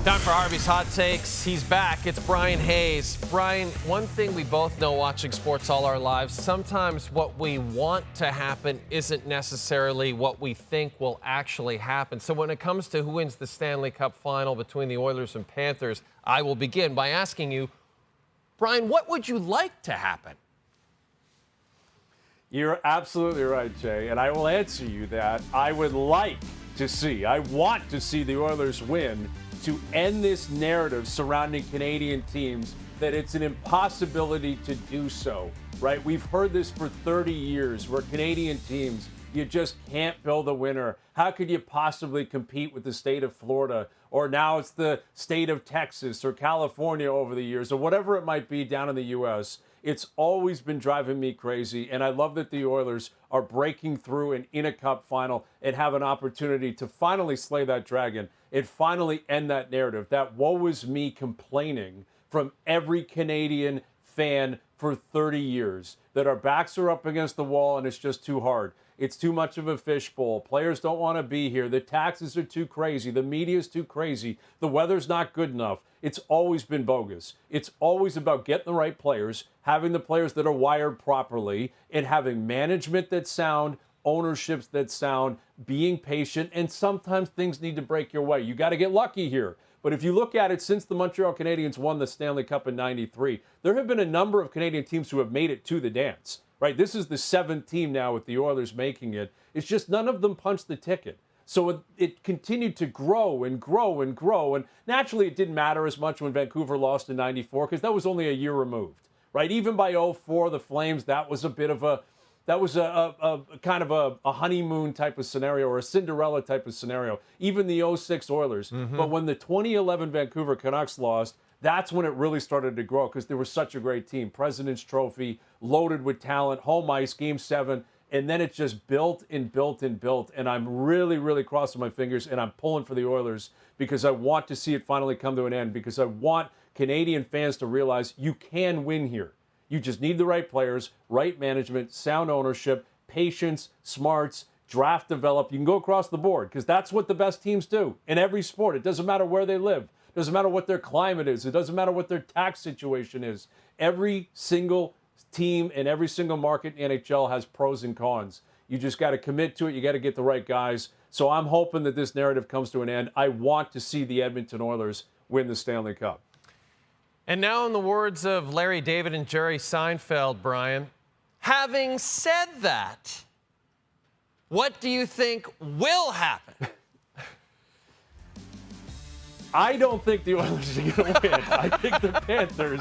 Time for Harvey's Hot Takes. He's back. It's Bryan Hayes. Bryan, one thing we both know watching sports all our lives, sometimes what we want to happen isn't necessarily what we think will actually happen. So when it comes to who wins the Stanley Cup Final between the Oilers and Panthers, I will begin by asking you, Bryan, what would you like to happen? You're absolutely right, Jay, and I will answer you that I would like to see, I want to see the Oilers win to end this narrative surrounding Canadian teams that it's an impossibility to do so, right? We've heard this for 30 years where Canadian teams, you just can't build a winner. How could you possibly compete with the state of Florida? Or now it's the state of Texas or California over the years or whatever it might be down in the U.S. It's always been driving me crazy, and I love that the Oilers are breaking through and in a cup final and have an opportunity to finally slay that dragon and finally end that narrative, that woe is me complaining from every Canadian fan for 30 years, that our backs are up against the wall and it's just too hard. It's too much of a fishbowl. Players don't want to be here. The taxes are too crazy. The media is too crazy. The weather's not good enough. It's always been bogus. It's always about getting the right players, having the players that are wired properly, and having management that's sound, ownerships that sound, being patient, and sometimes things need to break your way. You got to get lucky here. But if you look at it, since the Montreal Canadiens won the Stanley Cup in '93, there have been a number of Canadian teams who have made it to the dance, right? This is the seventh team now with the Oilers making it. It's just none of them punched the ticket. So it continued to grow and grow and grow. And naturally, it didn't matter as much when Vancouver lost in '94 because that was only a year removed, right? Even by '04, the Flames, that was a bit of a kind of a honeymoon type of scenario or a Cinderella type of scenario. Even the '06 Oilers. But when the 2011 Vancouver Canucks lost, that's when it really started to grow because they were such a great team. President's Trophy, loaded with talent, home ice, Game 7. And then it just built and built and built. And I'm really, really crossing my fingers and I'm pulling for the Oilers because I want to see it finally come to an end, because I want Canadian fans to realize you can win here. You just need the right players, right management, sound ownership, patience, smarts, draft develop. You can go across the board because that's what the best teams do in every sport. It doesn't matter where they live. It doesn't matter what their climate is. It doesn't matter what their tax situation is. Every single team in every single market in NHL has pros and cons. You just got to commit to it. You got to get the right guys. So I'm hoping that this narrative comes to an end. I want to see the Edmonton Oilers win the Stanley Cup. And now, in the words of Larry David and Jerry Seinfeld, Bryan, having said that, what do you think will happen? I don't think the Oilers are going to win. I think the Panthers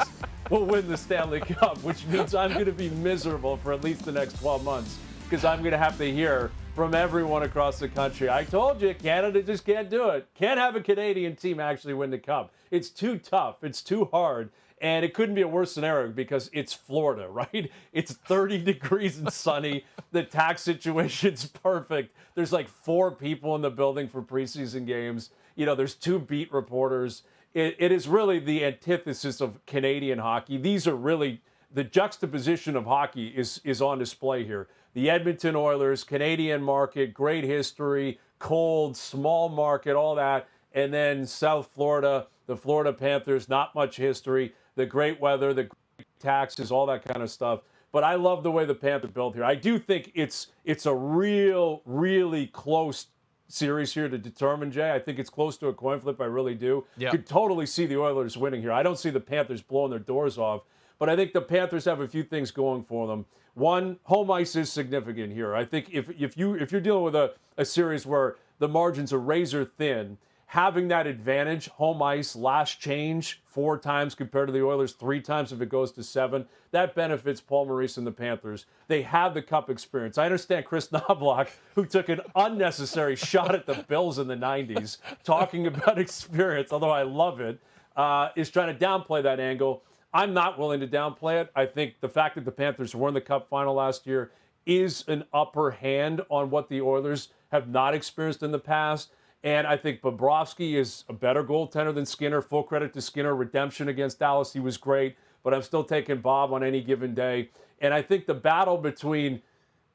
will win the Stanley Cup, which means I'm going to be miserable for at least the next 12 months because I'm going to have to hear from everyone across the country. I told you, Canada just can't do it. Can't have a Canadian team actually win the Cup. It's too tough. It's too hard. And it couldn't be a worse scenario because it's Florida, right? It's 30 degrees and sunny. The tax situation's perfect. There's like 4 people in the building for preseason games. You know, there's 2 beat reporters. It is really the antithesis of Canadian hockey. These are really the juxtaposition of hockey is on display here. The Edmonton Oilers, Canadian market, great history, cold, small market, all that. And then South Florida, the Florida Panthers, not much history, the great weather, the great taxes, all that kind of stuff. But I love the way the Panthers built here. I do think it's a really close series here to determine, Jay. I think it's close to a coin flip. I really do. Yep. Could totally see the Oilers winning here. I don't see the Panthers blowing their doors off, but I think the Panthers have a few things going for them. One, home ice is significant here. I think if you're dealing with a series where the margins are razor thin, having that advantage, home ice, last change 4 times compared to the Oilers 3 times if it goes to 7, that benefits Paul Maurice and the Panthers. They have the Cup experience. I understand Chris Knobloch, who took an unnecessary shot at the Bills in the 90s, talking about experience, although I love it, is trying to downplay that angle. I'm not willing to downplay it. I think the fact that the Panthers won the Cup final last year is an upper hand on what the Oilers have not experienced in the past. And I think Bobrovsky is a better goaltender than Skinner. Full credit to Skinner. Redemption against Dallas, he was great. But I'm still taking Bob on any given day. And I think the battle between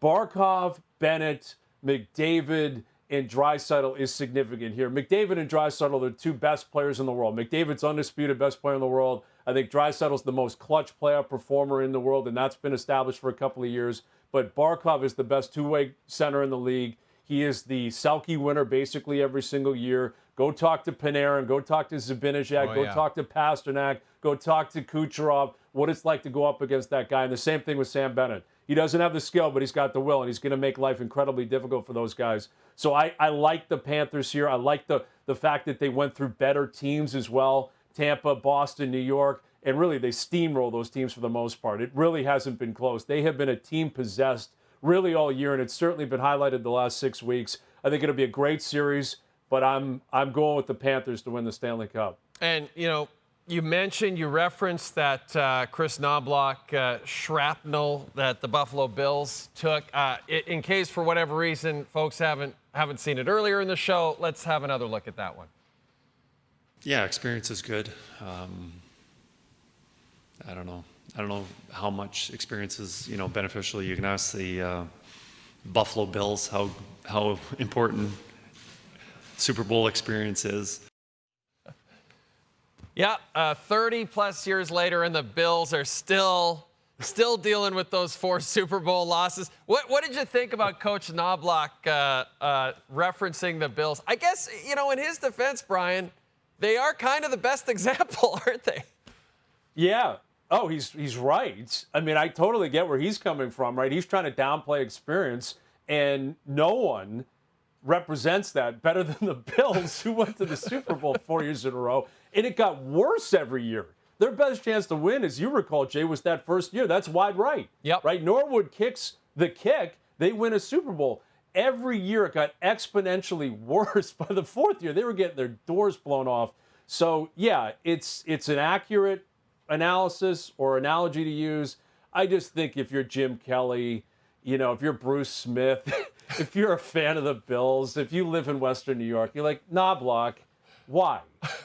Barkov, Bennett, McDavid, and Draisaitl is significant here. McDavid and Draisaitl are the two best players in the world. McDavid's undisputed best player in the world. I think Draisaitl's the most clutch playoff performer in the world, and that's been established for a couple of years. But Barkov is the best two-way center in the league. He is the Selke winner basically every single year. Go talk to Panarin. Go talk to Zibanejad. Talk to Pasternak. Go talk to Kucherov. What it's like to go up against that guy. And the same thing with Sam Bennett. He doesn't have the skill, but he's got the will, and he's going to make life incredibly difficult for those guys. So I like the Panthers here. I like the fact that they went through better teams as well. Tampa, Boston, New York, and really they steamroll those teams for the most part. It really hasn't been close. They have been a team possessed really all year, and it's certainly been highlighted the last 6 weeks. I think it'll be a great series, but I'm going with the Panthers to win the Stanley Cup. And, you referenced that Chris Knoblauch shrapnel that the Buffalo Bills took. In case for whatever reason folks haven't seen it earlier in the show, let's have another look at that one. Yeah, experience is good. I don't know how much experience is beneficial. You can ask the Buffalo Bills how important Super Bowl experience is. Yeah, 30-plus years later, and the Bills are still dealing with those 4 Super Bowl losses. What did you think about Coach Knoblauch referencing the Bills? I guess, in his defense, Brian, they are kind of the best example, aren't they? Yeah. Oh, he's right. I mean, I totally get where he's coming from, right? He's trying to downplay experience, and no one represents that better than the Bills, who went to the Super Bowl 4 years in a row, and it got worse every year. Their best chance to win, as you recall, Jay, was that first year. That's wide right. Yep. Right? Norwood kicks the kick, they win a Super Bowl. Every year it got exponentially worse. By the 4th year, they were getting their doors blown off. So, yeah, it's an accurate analysis or analogy to use. I just think if you're Jim Kelly, if you're Bruce Smith, if you're a fan of the Bills, if you live in Western New York, you're like, Knoblauch, why?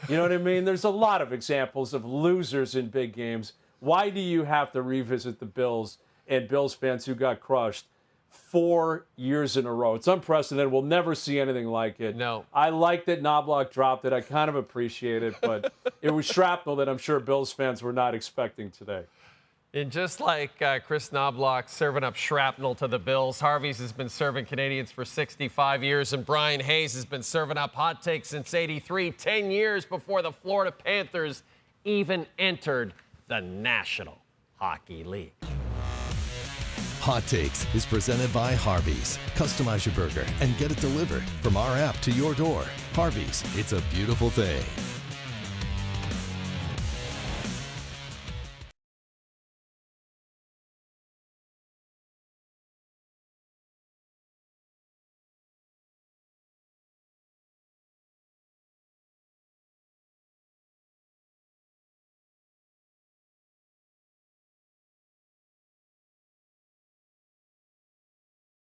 You know what I mean? There's a lot of examples of losers in big games. Why do you have to revisit the Bills and Bills fans who got crushed 4 years in a row? It's unprecedented. We'll never see anything like it. No. I like that Knoblauch dropped it. I kind of appreciate it, but it was shrapnel that I'm sure Bills fans were not expecting today. And just like Chris Knoblauch serving up shrapnel to the Bills, Harvey's has been serving Canadians for 65 years, and Bryan Hayes has been serving up hot takes since '83, 10 years before the Florida Panthers even entered the National Hockey League. Hot Takes is presented by Harvey's. Customize your burger and get it delivered from our app to your door. Harvey's, it's a beautiful thing.